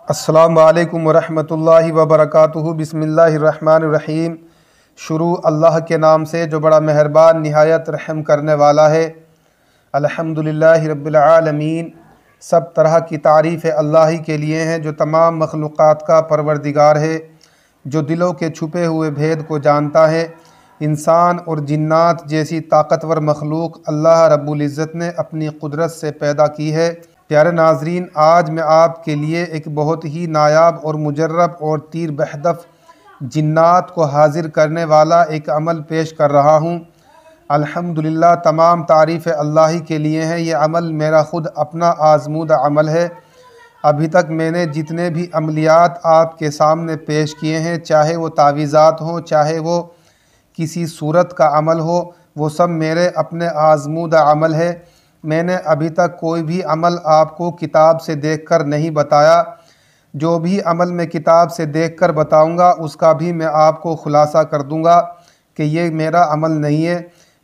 अस्सलामु अलैकुम वरहमतुल्लाहि वबरकातुहू। बिस्मिल्लाहिर्रहमानिर्रहीम। शुरू अल्लाह के नाम से जो बड़ा मेहरबान निहायत रहम करने वाला है। अल्हम्दुलिल्लाहि रब्बिल आलमीन। सब तरह की तारीफ़ अल्लाह ही के लिए हैं जो तमाम मखलूक़ात का परवरदिगार है, जो दिलों के छुपे हुए भेद को जानता है। इंसान और जिन्नात जैसी ताकतवर मखलूक़ अल्लाह रब्बुल इज़्ज़त ने अपनी कुदरत से पैदा की है। प्यारे नाजरीन, आज मैं आपके लिए एक बहुत ही नायाब और मुजर्रब और तीर बहदफ जिन्नात को हाजिर करने वाला एक अमल पेश कर रहा हूँ। अल्हम्दुलिल्लाह, तमाम तारीफ़ अल्लाह ही के लिए हैं। ये अमल मेरा ख़ुद अपना आज़मूदा अमल है। अभी तक मैंने जितने भी अमलियात आपके सामने पेश किए हैं, चाहे वो तावीज़ात हों, चाहे वो किसी सूरत का अमल हो, वो सब मेरे अपने आज़मूदा अमल है। मैंने अभी तक कोई भी अमल आपको किताब से देखकर नहीं बताया। जो भी अमल मैं किताब से देखकर बताऊंगा उसका भी मैं आपको ख़ुलासा कर दूंगा कि ये मेरा अमल नहीं है।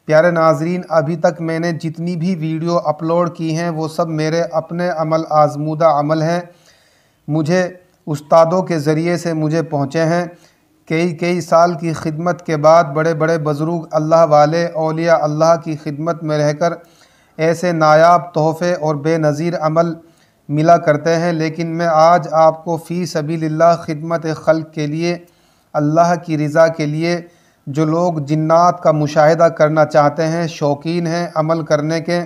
प्यारे नाजरीन, अभी तक मैंने जितनी भी वीडियो अपलोड की हैं वो सब मेरे अपने अमल आज़मूदा अमल हैं। मुझे उस्तादों के ज़रिए से मुझे पहुँचे हैं। कई साल की खिदमत के बाद बड़े बड़े बुज़ुर्ग अल्लाह वाले औलिया अल्लाह की खिदमत में रहकर ऐसे नायाब तोहफ़े और बेनज़ीर अमल मिला करते हैं। लेकिन मैं आज आपको फ़ी सबीलिल्लाह खिदमत खल्क़ के लिए, अल्लाह की रज़ा के लिए, जो लोग जिन्नात का मुशाहिदा करना चाहते हैं, शौकीन हैं अमल करने के,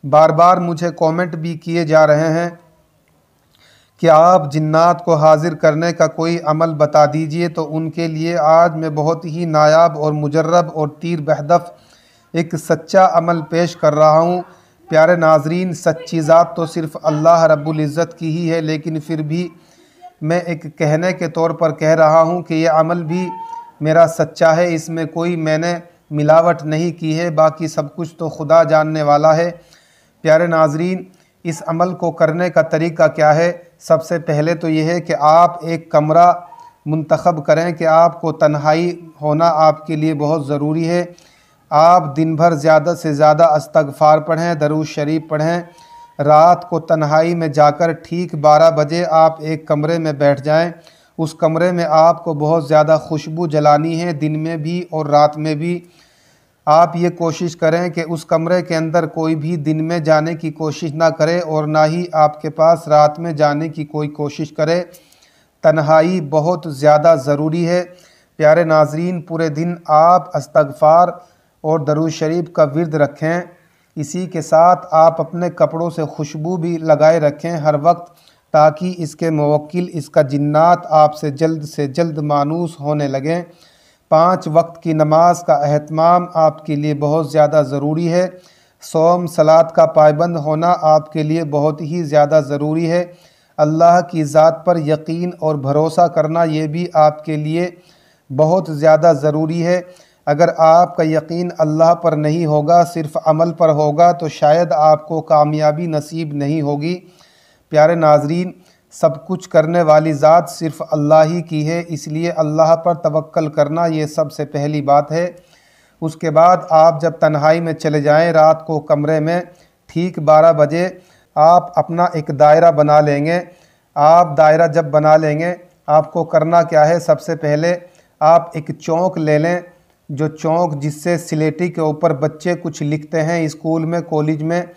बार बार मुझे कमेंट भी किए जा रहे हैं कि आप जिन्नात को हाज़िर करने का कोई अमल बता दीजिए। तो उनके लिए आज मैं बहुत ही नायाब और मुजर्रब और तीर बहदफ एक सच्चा अमल पेश कर रहा हूँ। प्यारे नाजरीन, सच्ची ज़ात तो सिर्फ़ अल्लाह रब्बुल इज़्ज़त की ही है, लेकिन फिर भी मैं एक कहने के तौर पर कह रहा हूँ कि यह अमल भी मेरा सच्चा है। इसमें कोई मैंने मिलावट नहीं की है, बाकी सब कुछ तो खुदा जानने वाला है। प्यारे नाजरीन, इस अमल को करने का तरीका क्या है? सबसे पहले तो यह है कि आप एक कमरा मुंतखब करें कि आपको तन्हाई होना आपके लिए बहुत ज़रूरी है। आप दिन भर ज़्यादा से ज़्यादा इस्तग़फ़ार पढ़ें, दरूद शरीफ पढ़ें। रात को तन्हाई में जाकर ठीक 12 बजे आप एक कमरे में बैठ जाएं। उस कमरे में आपको बहुत ज़्यादा खुशबू जलानी है, दिन में भी और रात में भी। आप ये कोशिश करें कि उस कमरे के अंदर कोई भी दिन में जाने की कोशिश ना करे और ना ही आपके पास रात में जाने की कोई कोशिश करे। तन्हाई बहुत ज़्यादा ज़रूरी है। प्यारे नाजरीन, पूरे दिन आप इस्तग़फ़ार और दरूद शरीफ का विर्द रखें। इसी के साथ आप अपने कपड़ों से खुशबू भी लगाए रखें हर वक्त, ताकि इसके मुवक्किल, इसका जिन्नात आपसे जल्द से जल्द मानूस होने लगें। 5 वक्त की नमाज का एहतमाम आपके लिए बहुत ज़्यादा ज़रूरी है। सौम सलात का पाबंद होना आपके लिए बहुत ही ज़्यादा ज़रूरी है। अल्लाह की ज़ात पर यकीन और भरोसा करना ये भी आपके लिए बहुत ज़्यादा ज़रूरी है। अगर आपका यकीन अल्लाह पर नहीं होगा, सिर्फ़ अमल पर होगा, तो शायद आपको कामयाबी नसीब नहीं होगी। प्यारे नाजरीन, सब कुछ करने वाली ज़ात सिर्फ़ अल्लाह ही की है, इसलिए अल्लाह पर तवक्कल करना ये सबसे पहली बात है। उसके बाद आप जब तन्हाई में चले जाएं, रात को कमरे में ठीक 12 बजे आप अपना एक दायरा बना लेंगे। आप दायरा जब बना लेंगे, आपको करना क्या है? सबसे पहले आप एक चौक ले लें, जो चौक जिससे स्लेटी के ऊपर बच्चे कुछ लिखते हैं स्कूल में, कॉलेज में।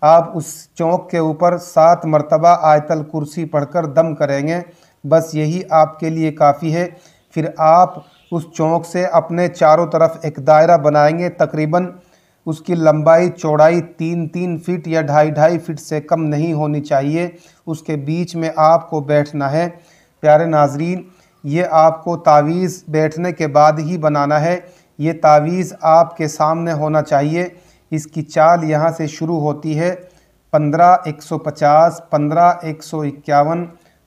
आप उस चौक के ऊपर 7 मरतबा आयतल कुर्सी पढ़कर दम करेंगे। बस यही आपके लिए काफ़ी है। फिर आप उस चौक से अपने चारों तरफ एक दायरा बनाएंगे। तकरीबन उसकी लंबाई चौड़ाई 3-3 फीट या 2.5-2.5 फीट से कम नहीं होनी चाहिए। उसके बीच में आपको बैठना है। प्यारे नाजरीन, ये आपको तावीज़ बैठने के बाद ही बनाना है। ये तावीज़ आपके सामने होना चाहिए। इसकी चाल यहाँ से शुरू होती है 15-150, 15-151,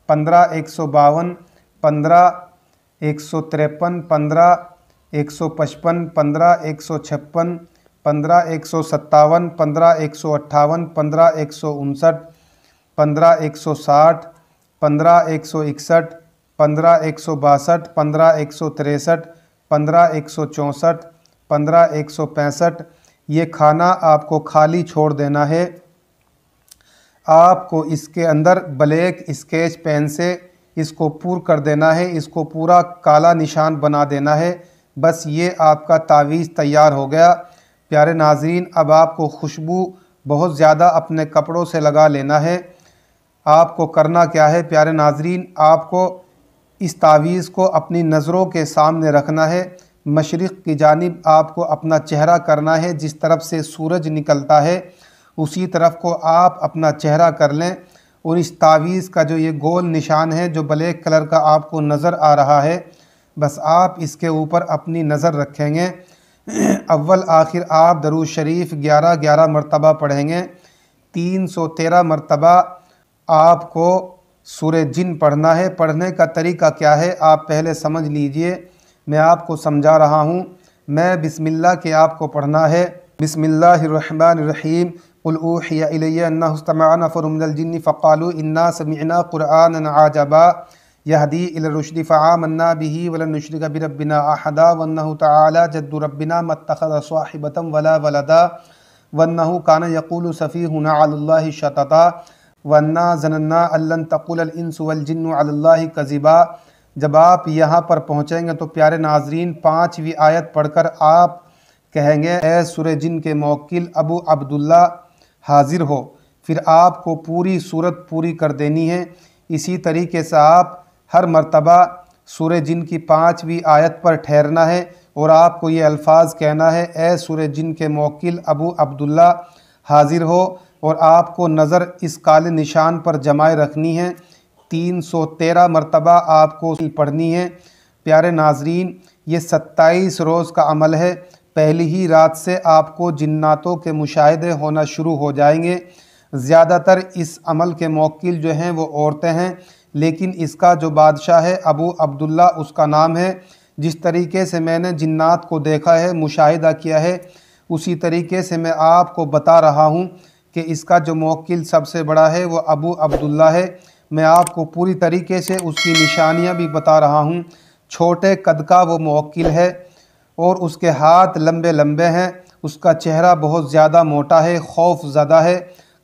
15-152, 15-153, 15-155, 15-156, 15-157, 15-158, 15-159, 15-160, 15-161, 15-162, 15-163, 15-164, 15-165। ये खाना आपको खाली छोड़ देना है। आपको इसके अंदर ब्लैक स्केच पेन से इसको पूर कर देना है, इसको पूरा काला निशान बना देना है। बस ये आपका तावीज़ तैयार हो गया। प्यारे नाज़रीन, अब आपको खुशबू बहुत ज़्यादा अपने कपड़ों से लगा लेना है। आपको करना क्या है प्यारे नाज़रीन, आपको इस तावीज़ को अपनी नज़रों के सामने रखना है। मशरिक़ की जानिब आपको अपना चेहरा करना है, जिस तरफ से सूरज निकलता है उसी तरफ को आप अपना चेहरा कर लें। और इस तावीज़ का जो ये गोल निशान है जो ब्लैक कलर का आपको नज़र आ रहा है, बस आप इसके ऊपर अपनी नज़र रखेंगे। अव्वल आखिर आप दरूद शरीफ 11-11 मरतबा पढ़ेंगे। 313 मरतबा आपको सूरह जिन पढ़ना है। पढ़ने का तरीका क्या है आप पहले समझ लीजिए, मैं आपको समझा रहा हूँ। मैं बिस्मिल्लाह के आपको पढ़ना है। बिस्मिल्लाहिर्रहमानिर्रहीम। कुल ऊहिया इलैया अन्नहु इस्तमअ नफ़रुम मिनल जिन्नि फ़क़ालू इन्ना समिअना क़ुरआनन अजबा यहदी इला रुश्दि फ़आमन्ना बिही वलन नुश्रिका बिरब्बिना अहदा वन्नहु तआला जद्दु रब्बिना मत्तख़ज़ स्वाहिबतन वला वलदा वन्नहु काना यक़ूलु सफ़ीहुना अलल्लाहि शतता वन्ना ज़नन्ना अल्लन तक़ूलल इंसु वल जिन्नु अलल्लाहि कज़िबा। जब आप यहाँ पर पहुँचेंगे तो प्यारे नाज़रीन 5वीं आयत पढ़कर आप कहेंगे, ए सूरह जिन के मौक्किल अबू अब्दुल्ला हाजिर हो। फिर आपको पूरी सूरत पूरी कर देनी है। इसी तरीके से आप हर मर्तबा सूरह जिन की 5वीं आयत पर ठहरना है और आपको ये अल्फाज कहना है, ए सूरह जिन के मौक्किल अबू अब्दुल्ला हाजिर हो। और आपको नज़र इस काले निशान पर जमाए रखनी है। 313 मरतबा आपको पढ़नी है। प्यारे नाज़रीन, ये 27 रोज़ का अमल है। पहली ही रात से आपको जिन्नातों के मुशाहिदे होना शुरू हो जाएंगे। ज़्यादातर इस अमल के मौक्किल जो हैं वो औरतें हैं, लेकिन इसका जो बादशाह है अबू अब्दुल्ला उसका नाम है। जिस तरीके से मैंने जिन्नात को देखा है, मुशाहिदा किया है, उसी तरीके से मैं आपको बता रहा हूँ कि इसका जो मौक्किल सबसे बड़ा है वो अबू अब्दुल्ला है। मैं आपको पूरी तरीके से उसकी निशानियाँ भी बता रहा हूँ। छोटे कद का वो मौक्किल है और उसके हाथ लंबे लंबे हैं। उसका चेहरा बहुत ज़्यादा मोटा है, खौफ ज़दा है,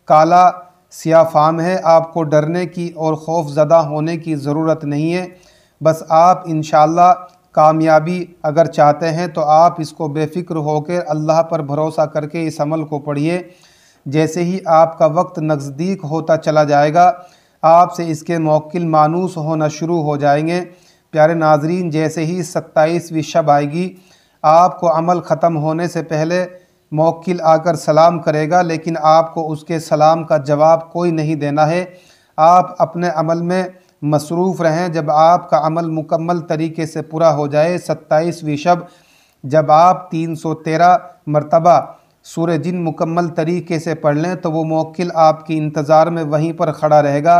काला सियाह फाम है। आपको डरने की और खौफ ज़दा होने की ज़रूरत नहीं है। बस आप इंशाअल्लाह कामयाबी अगर चाहते हैं तो आप इसको बेफ़िक्र होकर अल्लाह पर भरोसा करके इस अमल को पढ़िए। जैसे ही आपका वक्त नज़दीक होता चला जाएगा, आपसे इसके मौक्किल मानूस होना शुरू हो जाएंगे। प्यारे नाज़रीन, जैसे ही 27वीं शब आएगी, आपको अमल ख़त्म होने से पहले मौक्किल आकर सलाम करेगा, लेकिन आपको उसके सलाम का जवाब कोई नहीं देना है। आप अपने अमल में मसरूफ़ रहें। जब आपका अमल मुकम्मल तरीके से पूरा हो जाए, 27वीं शब जब आप 313 मरतबा सूरह जिन मुकम्मल तरीके से पढ़ लें, तो वो मौक्किल आपकी इंतज़ार में वहीं पर खड़ा रहेगा।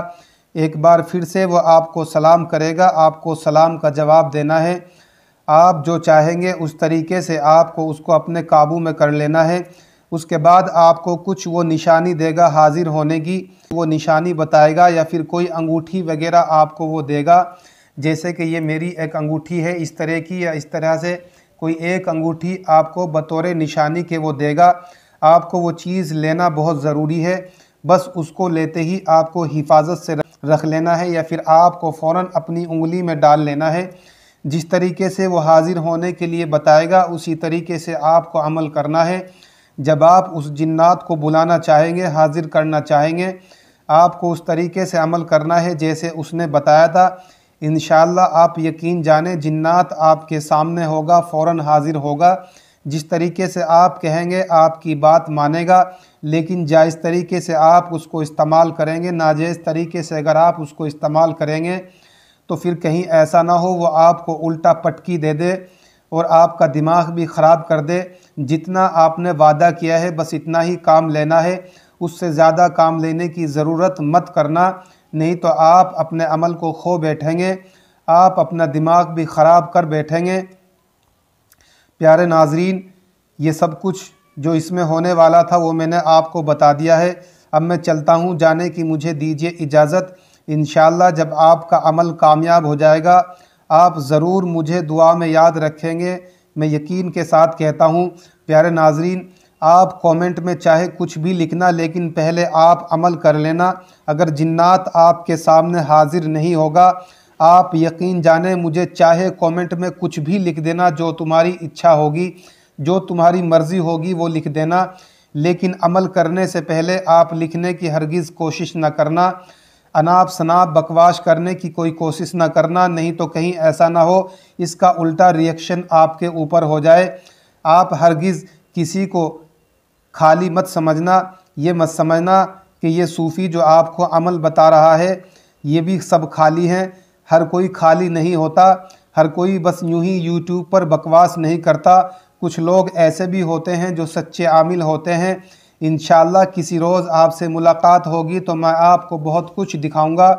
एक बार फिर से वो आपको सलाम करेगा, आपको सलाम का जवाब देना है। आप जो चाहेंगे उस तरीके से आपको उसको अपने काबू में कर लेना है। उसके बाद आपको कुछ वो निशानी देगा हाजिर होने की, वो निशानी बताएगा, या फिर कोई अंगूठी वगैरह आपको वो देगा। जैसे कि ये मेरी एक अंगूठी है इस तरह की, या इस तरह से कोई एक अंगूठी आपको बतौर निशानी के वो देगा। आपको वो चीज़ लेना बहुत ज़रूरी है। बस उसको लेते ही आपको हिफाजत से रख लेना है, या फिर आपको फ़ौरन अपनी उंगली में डाल लेना है। जिस तरीके से वो हाजिर होने के लिए बताएगा उसी तरीके से आपको अमल करना है। जब आप उस जिन्नात को बुलाना चाहेंगे, हाजिर करना चाहेंगे, आपको उस तरीके से अमल करना है जैसे उसने बताया था। इंशाअल्लाह आप यकीन जाने जिन्नात आपके सामने होगा, फ़ौरन हाजिर होगा। जिस तरीके से आप कहेंगे आपकी बात मानेगा, लेकिन जायज़ तरीके से आप उसको इस्तेमाल करेंगे। नाजायज़ तरीके से अगर आप उसको इस्तेमाल करेंगे तो फिर कहीं ऐसा ना हो वो आपको उल्टा पटकी दे दे और आपका दिमाग भी ख़राब कर दे। जितना आपने वादा किया है बस इतना ही काम लेना है, उससे ज़्यादा काम लेने की ज़रूरत मत करना, नहीं तो आप अपने अमल को खो बैठेंगे, आप अपना दिमाग भी ख़राब कर बैठेंगे। प्यारे नाज़रीन, ये सब कुछ जो इसमें होने वाला था वो मैंने आपको बता दिया है। अब मैं चलता हूँ, जाने की मुझे दीजिए इजाज़त। इंशाअल्लाह जब आपका अमल कामयाब हो जाएगा, आप ज़रूर मुझे दुआ में याद रखेंगे। मैं यकीन के साथ कहता हूँ प्यारे नाज़रीन, आप कमेंट में चाहे कुछ भी लिखना, लेकिन पहले आप अमल कर लेना। अगर जिन्नात आपके सामने हाजिर नहीं होगा, आप यकीन जाने मुझे चाहे कमेंट में कुछ भी लिख देना, जो तुम्हारी इच्छा होगी, जो तुम्हारी मर्ज़ी होगी वो लिख देना, लेकिन अमल करने से पहले आप लिखने की हरगिज़ कोशिश न करना। अनाप शनाप बकवास करने की कोई कोशिश न करना, नहीं तो कहीं ऐसा ना हो इसका उल्टा रिएक्शन आपके ऊपर हो जाए। आप हरगिज़ किसी को खाली मत समझना, ये मत समझना कि ये सूफ़ी जो आपको अमल बता रहा है ये भी सब खाली हैं। हर कोई खाली नहीं होता, हर कोई बस यूं ही यूट्यूब पर बकवास नहीं करता। कुछ लोग ऐसे भी होते हैं जो सच्चे आमिल होते हैं। इंशाअल्लाह किसी रोज़ आपसे मुलाकात होगी तो मैं आपको बहुत कुछ दिखाऊंगा।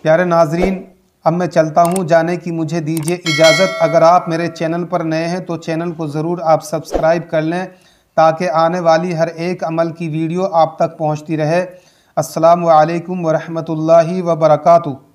प्यारे नाजरीन, अब मैं चलता हूँ, जाने की मुझे दीजिए इजाज़त। अगर आप मेरे चैनल पर नए हैं तो चैनल को ज़रूर आप सब्सक्राइब कर लें, ताकि आने वाली हर एक अमल की वीडियो आप तक पहुँचती रहे। अस्सलामु अलैकुम व रहमतुल्लाहि व बरकातुहू।